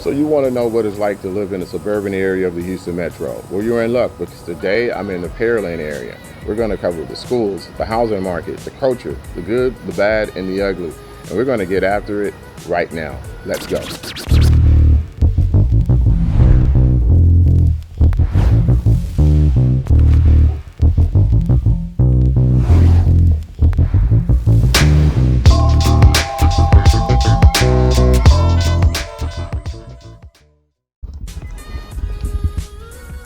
So you want to know what it's like to live in a suburban area of the Houston Metro? Well, you're in luck, because today I'm in the Pearland area. We're going to cover the schools, the housing market, the culture, the good, the bad, and the ugly. And we're going to get after it right now. Let's go.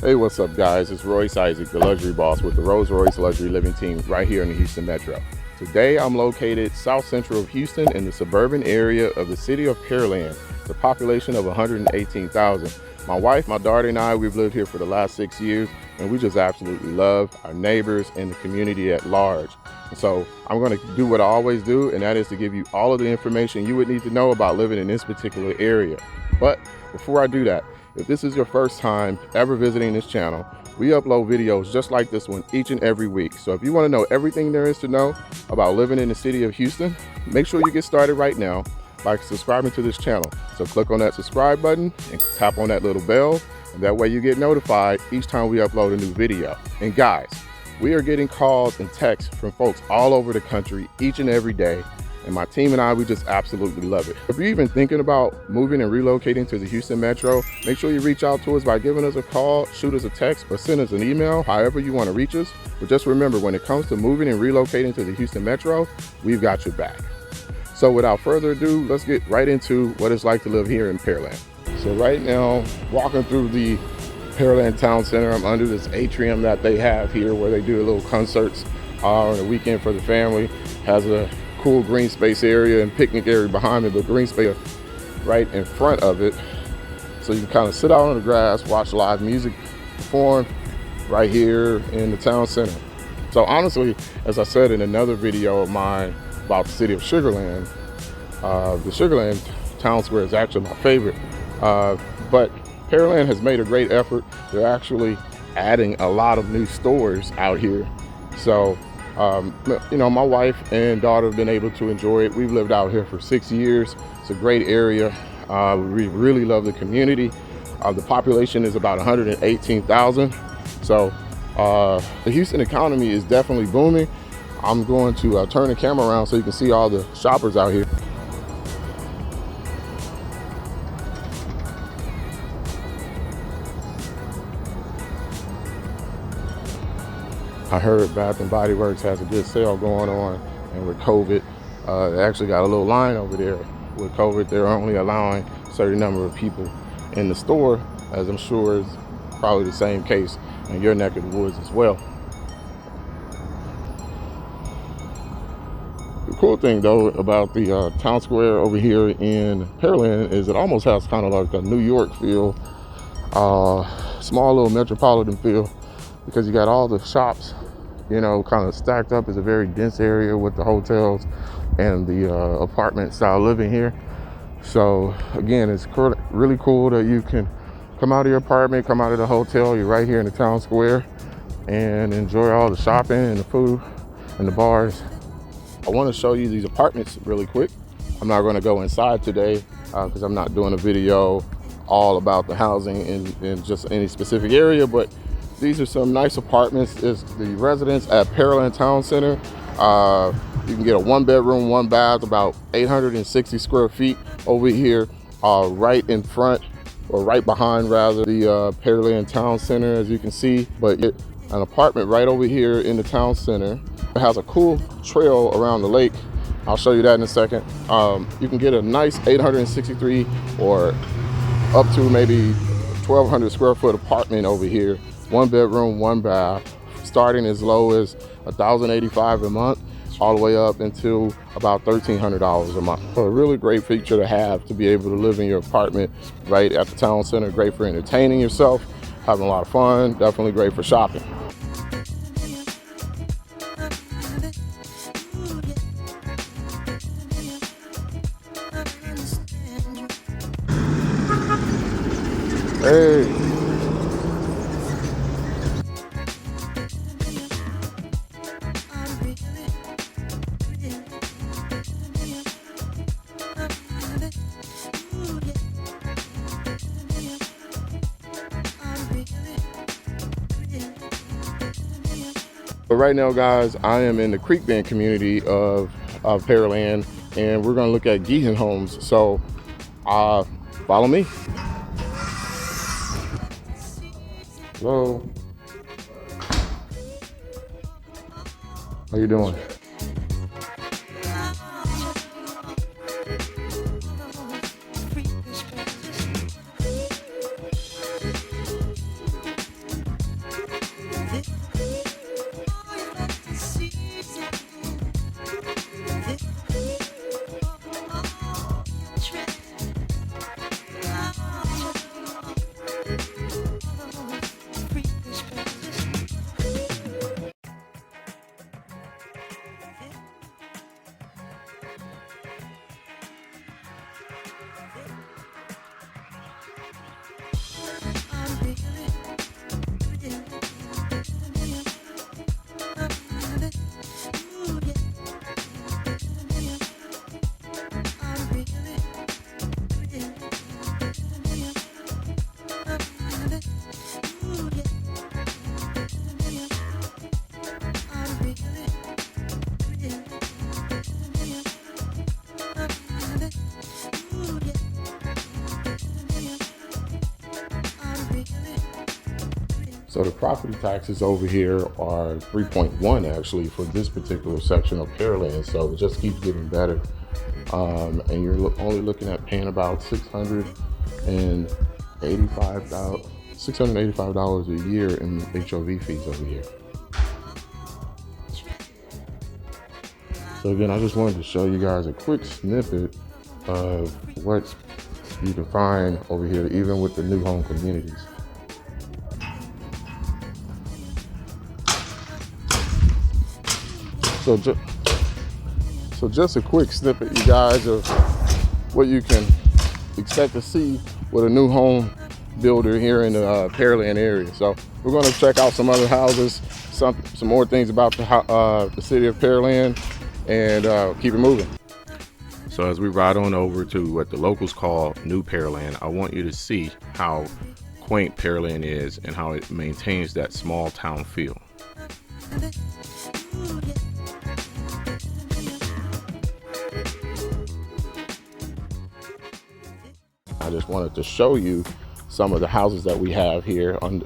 Hey, what's up guys? It's Royce Isaac, the luxury boss with the Rolls Royce Luxury Living Team right here in the Houston Metro. Today I'm located south central of Houston in the suburban area of the city of Pearland, the population of 118,000. My wife, my daughter, and I, we've lived here for the last 6 years, and we just absolutely love our neighbors and the community at large. And so I'm going to do what I always do, and that is to give you all of the information you would need to know about living in this particular area. But before I do that, if this is your first time ever visiting this channel, we upload videos just like this one each and every week. So if you want to know everything there is to know about living in the city of Houston, make sure you get started right now by subscribing to this channel. So click on that subscribe button and tap on that little bell, and that way you get notified each time we upload a new video. And guys, we are getting calls and texts from folks all over the country each and every day. And my team and I, we just absolutely love it. If you're even thinking about moving and relocating to the Houston Metro, make sure you reach out to us by giving us a call, shoot us a text, or send us an email, however you want to reach us. But just remember, when it comes to moving and relocating to the Houston Metro, we've got your back. So without further ado, let's get right into what it's like to live here in Pearland. So right now, walking through the Pearland Town Center, I'm under this atrium that they have here where they do little concerts on the weekend for the family. Has a cool green space area and picnic area behind me, but green space right in front of it. So you can kind of sit out on the grass, watch live music perform right here in the town center. So honestly, as I said in another video of mine about the city of Sugarland, the Sugarland town square is actually my favorite. But Pearland has made a great effort. They're actually adding a lot of new stores out here. So you know, my wife and daughter have been able to enjoy it. We've lived out here for 6 years. It's a great area. We really love the community. The population is about 118,000. So the Houston economy is definitely booming. I'm going to turn the camera around so you can see all the shoppers out here. I heard Bath and Body Works has a good sale going on, and with COVID, they actually got a little line over there. With COVID, they're only allowing a certain number of people in the store, as I'm sure is probably the same case in your neck of the woods as well. The cool thing though about the town square over here in Pearland is it almost has kind of like a New York feel, small little metropolitan feel, because you got all the shops, you know, kind of stacked up. It's a very dense area with the hotels and the apartment style living here. So again, it's really cool that you can come out of your apartment, come out of the hotel, you're right here in the town square, and enjoy all the shopping and the food and the bars. I want to show you these apartments really quick. I'm not going to go inside today because I'm not doing a video all about the housing in just any specific area, but these are some nice apartments. It's the residence at Pearland Town Center. You can get a 1-bedroom, 1-bath, about 860 square feet over here, right in front, or right behind rather, the Pearland Town Center, as you can see. But an apartment right over here in the town center. It has a cool trail around the lake. I'll show you that in a second. You can get a nice 863 or up to maybe 1,200 square foot apartment over here. 1-bedroom, 1-bath, starting as low as $1,085 a month, all the way up into about $1,300 a month. So a really great feature to have, to be able to live in your apartment right at the town center. Great for entertaining yourself, having a lot of fun, definitely great for shopping. Hey. But right now, guys, I am in the Creek Bend community of Pearland, and we're gonna look at Geehan homes. So follow me. Hello. How you doing? So the property taxes over here are 3.1 actually for this particular section of Pearland. So it just keeps getting better. And you're only looking at paying about $685 a year in HOV fees over here. So again, I just wanted to show you guys a quick snippet of what you can find over here, even with the new home communities. So just a quick snippet, you guys, of what you can expect to see with a new home builder here in the Pearland area. So we're going to check out some other houses, some more things about the city of Pearland, and keep it moving. So as we ride on over to what the locals call New Pearland, I want you to see how quaint Pearland is and how it maintains that small town feel. I just wanted to show you some of the houses that we have here on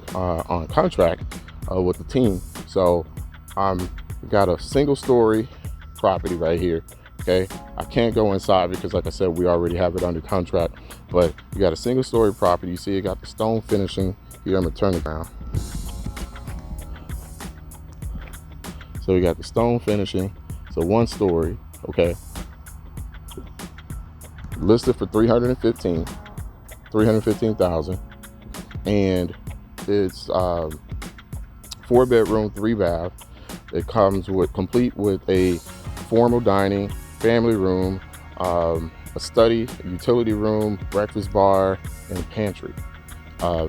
contract with the team. So we got a single story property right here. Okay, I can't go inside because, like I said, we already have it under contract, but you got a single story property. You see it got the stone finishing here. I'm gonna turn it down. So we got the stone finishing. So one story. Okay, listed for $315,000, and it's 4-bedroom, 3-bath. It comes complete with a formal dining, family room, a study, a utility room, breakfast bar, and pantry.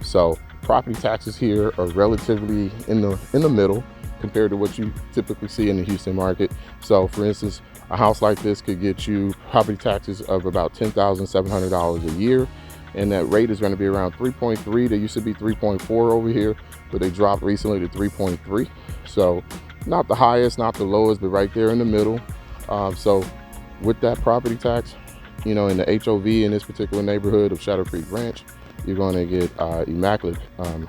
So property taxes here are relatively in the middle compared to what you typically see in the Houston market. So for instance, a house like this could get you property taxes of about $10,700 a year, and that rate is going to be around 3.3. They used to be 3.4 over here, but they dropped recently to 3.3. So not the highest, not the lowest, but right there in the middle. So with that property tax, you know, in the HOV in this particular neighborhood of Shadow Creek Ranch, you're going to get immaculate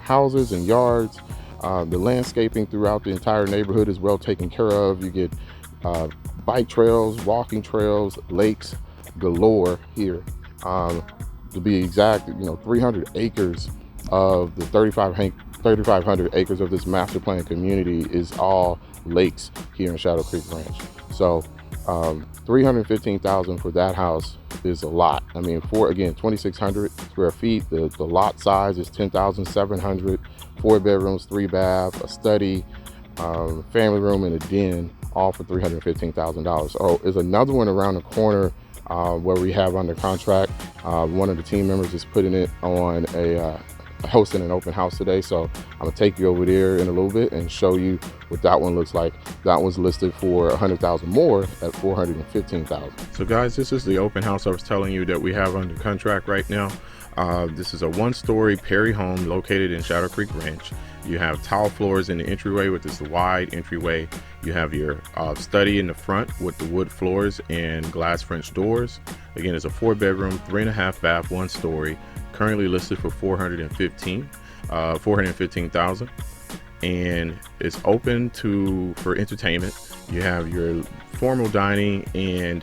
houses and yards. The landscaping throughout the entire neighborhood is well taken care of. You get bike trails, walking trails, lakes galore here. To be exact, you know, 300 acres of the 3,500 acres of this master plan community is all lakes here in Shadow Creek Ranch. So $315,000 for that house is a lot. I mean, for again 2,600 square feet, the lot size is 10,700. 4 bedrooms, 3 baths, a study, family room, and a den, all for $315,000. Oh, there's another one around the corner where we have under contract. One of the team members is putting it on hosting an open house today, so I'm gonna take you over there in a little bit and show you what that one looks like. That one's listed for $100,000 more at $415,000. So guys, this is the open house I was telling you that we have under contract right now. This is a one-story Perry home located in Shadow Creek Ranch. You have tile floors in the entryway, which is the wide entryway. You have your study in the front with the wood floors and glass French doors. Again, it's a 4-bedroom, 3.5 bath, 1 story, currently listed for $415,000, and it's open for entertainment. You have your formal dining and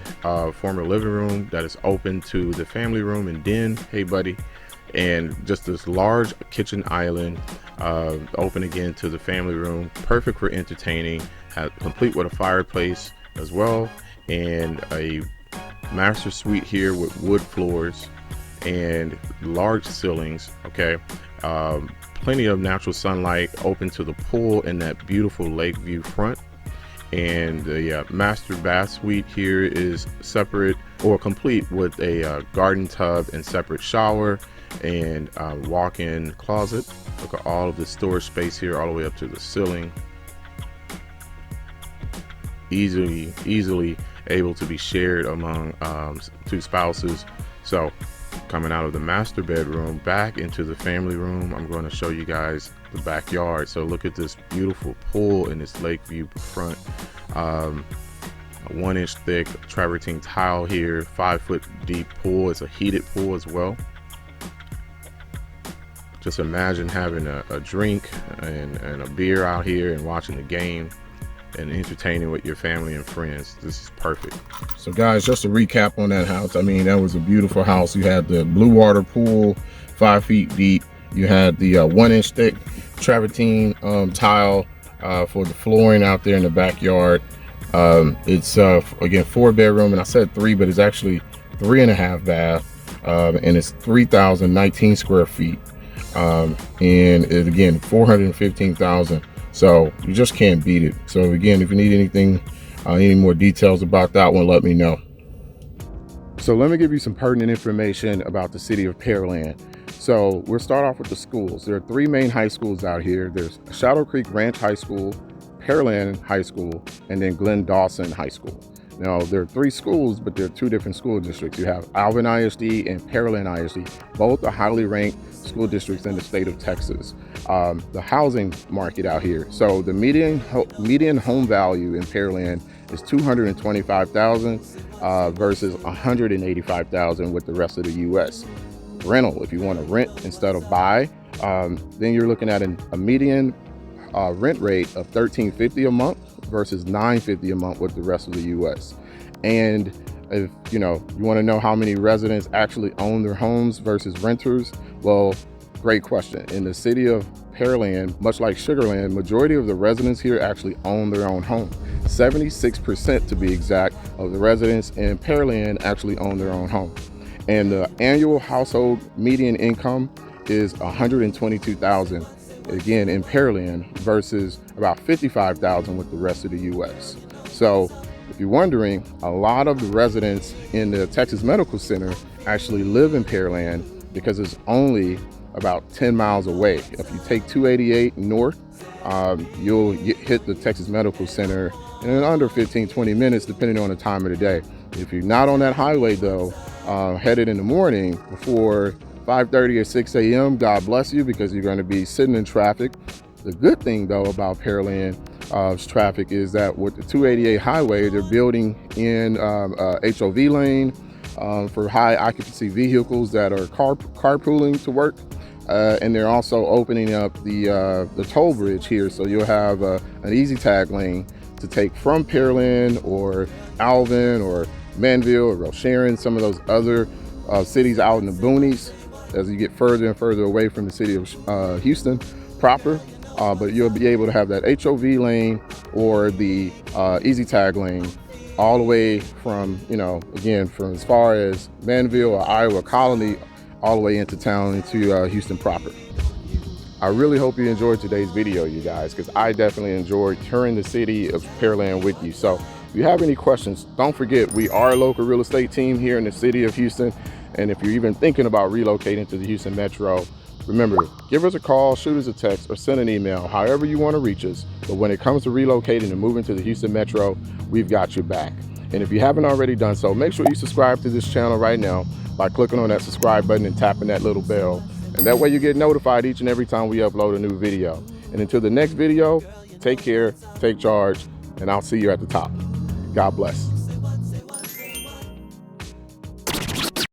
formal living room that is open to the family room and den. Hey buddy. And just this large kitchen island open again to the family room, perfect for entertaining, complete with a fireplace as well, and a master suite here with wood floors and large ceilings. Okay, plenty of natural sunlight, open to the pool and that beautiful lake view front. And the master bath suite here is separate or complete with a garden tub and separate shower and walk-in closet. Look at all of the storage space here all the way up to the ceiling. Easily able to be shared among 2 spouses. So coming out of the master bedroom back into the family room, I'm going to show you guys the backyard. So look at this beautiful pool and this lake view front. A 1-inch thick travertine tile here, 5-foot deep pool. It's a heated pool as well. Just imagine having a drink and a beer out here and watching the game and entertaining with your family and friends. This is perfect. So guys, just to recap on that house, I mean, that was a beautiful house. You had the blue water pool, 5 feet deep. You had the 1-inch thick travertine tile for the flooring out there in the backyard. It's again 4-bedroom, and I said 3, but it's actually 3.5 bath, and it's 3,019 square feet. And it, again, $415,000. So you just can't beat it. So again, if you need anything, any more details about that one, let me know. So let me give you some pertinent information about the city of Pearland. So we'll start off with the schools. There are 3 main high schools out here. There's Shadow Creek Ranch High School, Pearland High School, and then Glen Dawson High School. Now, there are 3 schools, but there are 2 different school districts. You have Alvin ISD and Pearland ISD. Both are highly ranked school districts in the state of Texas. The housing market out here. So the median home value in Pearland is $225,000 versus $185,000 with the rest of the U.S. Rental, if you want to rent instead of buy, then you're looking at a median rent rate of $1,350 a month versus $950 a month with the rest of the U.S. And if you want to know how many residents actually own their homes versus renters, well, great question. In the city of Pearland, much like Sugarland, majority of the residents here actually own their own home. 76% to be exact of the residents in Pearland actually own their own home. And the annual household median income is $122,000 again in Pearland versus about $55,000 with the rest of the U.S. So if you're wondering, a lot of the residents in the Texas Medical Center actually live in Pearland because it's only about 10 miles away. If you take 288 north, you'll hit the Texas Medical Center in under 15-20 minutes depending on the time of the day. If you're not on that highway though, headed in the morning before 5:30 or 6 a.m., God bless you, because you're going to be sitting in traffic. The good thing though about Pearland's traffic is that with the 288 highway, they're building in HOV lane for high occupancy vehicles that are carpooling to work. And they're also opening up the toll bridge here, so you'll have an easy tag lane to take from Pearland or Alvin or Manville or Roche, some of those other cities out in the boonies as you get further and further away from the city of Houston proper. But you'll be able to have that HOV lane or the easy tag lane all the way from, again, from as far as Manville or Iowa Colony all the way into town, into Houston proper. I really hope you enjoyed today's video, you guys, because I definitely enjoyed touring the city of Pearland with you. So if you have any questions, don't forget, we are a local real estate team here in the city of Houston. And if you're even thinking about relocating to the Houston Metro, remember, give us a call, shoot us a text, or send an email, however you want to reach us. But when it comes to relocating and moving to the Houston Metro, we've got your back. And if you haven't already done so, make sure you subscribe to this channel right now by clicking on that subscribe button and tapping that little bell. And that way you get notified each and every time we upload a new video. And until the next video, take care, take charge, and I'll see you at the top. God bless.